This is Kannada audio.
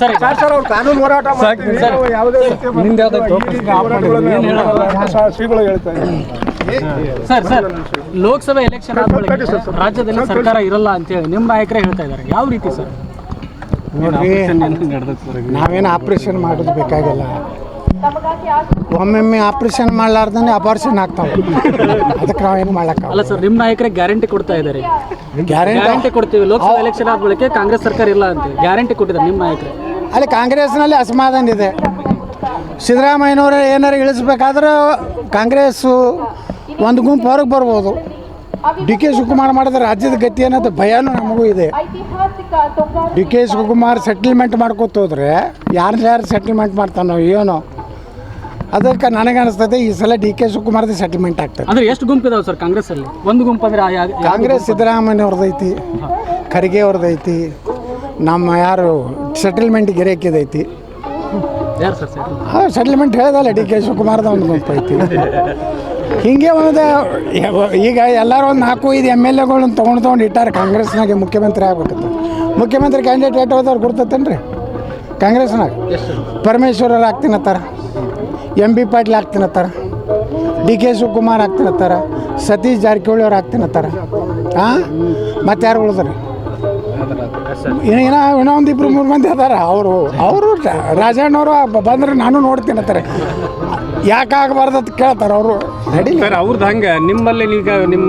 ಸರ್ ಅವ್ರು ಕಾನೂನು ಹೋರಾಟ ಮಾಡ್ತೀವಿ, ಯಾವುದೇ ಶ್ರೀಗಳು ಹೇಳ್ತಾ ಇದ್ದಾರೆ. ಸರ್ ಲೋಕಸಭೆ ಎಲೆಕ್ಷನ್ ರಾಜ್ಯದಲ್ಲಿ ಸರ್ಕಾರ ಇರಲ್ಲ ಅಂತೇಳಿ ನಿಮ್ಮ ನಾಯಕರೇ ಹೇಳ್ತಾ ಇದ್ದಾರೆ, ಯಾವ ರೀತಿ ಸರ್? ನೋಡ್ರಿ, ನಾವೇನು ಆಪ್ರೇಷನ್ ಮಾಡೋದು ಬೇಕಾಗಿಲ್ಲ. ಒಮ್ಮೊಮ್ಮೆ ಆಪ್ರೇಷನ್ ಮಾಡಲಾರ್ದೇ ಅಪಾರ್ಷನ್ ಆಗ್ತಾವೆ, ಅದಕ್ಕೆ ನಾವೇನು ಮಾಡೋಕ್ಕಾಗಲ್ಲ. ಅಲ್ಲ ಸರ್, ನಿಮ್ಮ ನಾಯಕರೇ ಗ್ಯಾರಂಟಿ ಕೊಡ್ತಾ ಇದ್ದಾರೆ, ಗ್ಯಾರಂಟಿ ಕೊಡ್ತೀವಿ, ಲೋಕಸಭಾ ಎಲೆಕ್ಷನ್ ಆದ ಬಳಿಕ ಕಾಂಗ್ರೆಸ್ ಸರ್ಕಾರ ಇಲ್ಲ ಅಂತ ಗ್ಯಾರಂಟಿ ಕೊಟ್ಟಿದ್ದಾರೆ ನಿಮ್ಮ ನಾಯಕರೇ. ಅಲ್ಲಿ ಕಾಂಗ್ರೆಸ್ನಲ್ಲಿ ಅಸಮಾಧಾನ ಇದೆ. ಸಿದ್ದರಾಮಯ್ಯನವರು ಏನಾರು ಇಳಿಸ್ಬೇಕಾದ್ರೆ ಕಾಂಗ್ರೆಸ್ಸು ಒಂದು ಗುಂಪು ಹೊರಗೆ ಬರ್ಬೋದು. ಡಿ ಕೆ ಶಿವಕುಮಾರ್ ಮಾಡಿದ್ರೆ ರಾಜ್ಯದ ಗತಿ ಅನ್ನೋದು ಭಯನೂ ನಮಗೂ ಇದೆ. ಡಿ ಕೆ ಶಿವಕುಮಾರ್ ಸೆಟಲ್ಮೆಂಟ್ ಮಾಡ್ಕೊತ ಹೋದ್ರೆ ಯಾರು ಸೆಟಲ್ಮೆಂಟ್ ಮಾಡ್ತಾನೋ ಏನೋ, ಅದಕ್ಕೆ ನನಗೆ ಅನಿಸ್ತದೆ ಈ ಸಲ ಡಿ ಕೆ ಶಿವಕುಮಾರ್ದು ಸೆಟಲ್ಮೆಂಟ್ ಆಗ್ತದೆ. ಅಂದರೆ ಎಷ್ಟು ಗುಂಪು ಇದಾವೆ ಸರ್ ಕಾಂಗ್ರೆಸ್ಸಲ್ಲಿ? ಒಂದು ಗುಂಪು ಅಂದರೆ ಕಾಂಗ್ರೆಸ್ ಸಿದ್ದರಾಮಯ್ಯವ್ರದ್ದೈತಿ, ಖರ್ಗೆ ಅವ್ರದ್ದೈತಿ, ನಮ್ಮ ಯಾರು ಸೆಟಲ್ಮೆಂಟ್ ಗಿರೇಕಿದೈತಿ. ಯಾರು ಸರ್ ಸೆಟಲ್ಮೆಂಟ್ ಹೇಳ್ದಲ್ಲ, ಡಿ ಕೆ ಶಿವಕುಮಾರ್ದ ಒಂದು ಗುಂಪು ಐತಿ. ಹೀಗೆ ಒಂದು ಈಗ ಎಲ್ಲರೂ ಒಂದು 4-5 MLAಗಳನ್ನ ತೊಗೊಂಡು ಇಟ್ಟಾರೆ ಕಾಂಗ್ರೆಸ್ನಾಗೆ. ಮುಖ್ಯಮಂತ್ರಿ ಆಗ್ಬೇಕಂತ ಮುಖ್ಯಮಂತ್ರಿ ಕ್ಯಾಂಡಿಡೇಟ್ ಏಟ್ ಹೋದವ್ರು ಗುರ್ತತ್ತೇನ್ರಿ ಕಾಂಗ್ರೆಸ್ನಾಗ? ಪರಮೇಶ್ವರರು ಆಗ್ತೀನತ್ತಾರ, MB ಪಾಟೀಲ್ ಆಗ್ತೀನತ್ತಾರ, ಡಿ ಕೆ ಶಿವಕುಮಾರ್ ಆಗ್ತೀನತ್ತಾರ, ಸತೀಶ್ ಜಾರಕಿಹೊಳಿ ಅವ್ರು ಆಗ್ತೀನತ್ತಾರ. ಮತ್ತು ಯಾರು ಉಳಿದ್ರಿ? ಇನ್ನೂ ಒಂದು 2-3 ಮಂದಿ ಅದಾರ. ಅವರು ರಾಜಣ್ಣವರು ಬಂದ್ರೆ ನಾನು ನೋಡ್ತೀನತ್ತಾರೆ. ಯಾಕೆ ಆಗಬಾರ್ದು ಅಂತ ಕೇಳ್ತಾರೆ ಅವರು. ಸರ್ ಅವ್ರದ್ದು ಹಂಗೆ ನಿಮ್ಮಲ್ಲಿ ಈಗ ನಿಮ್ಮ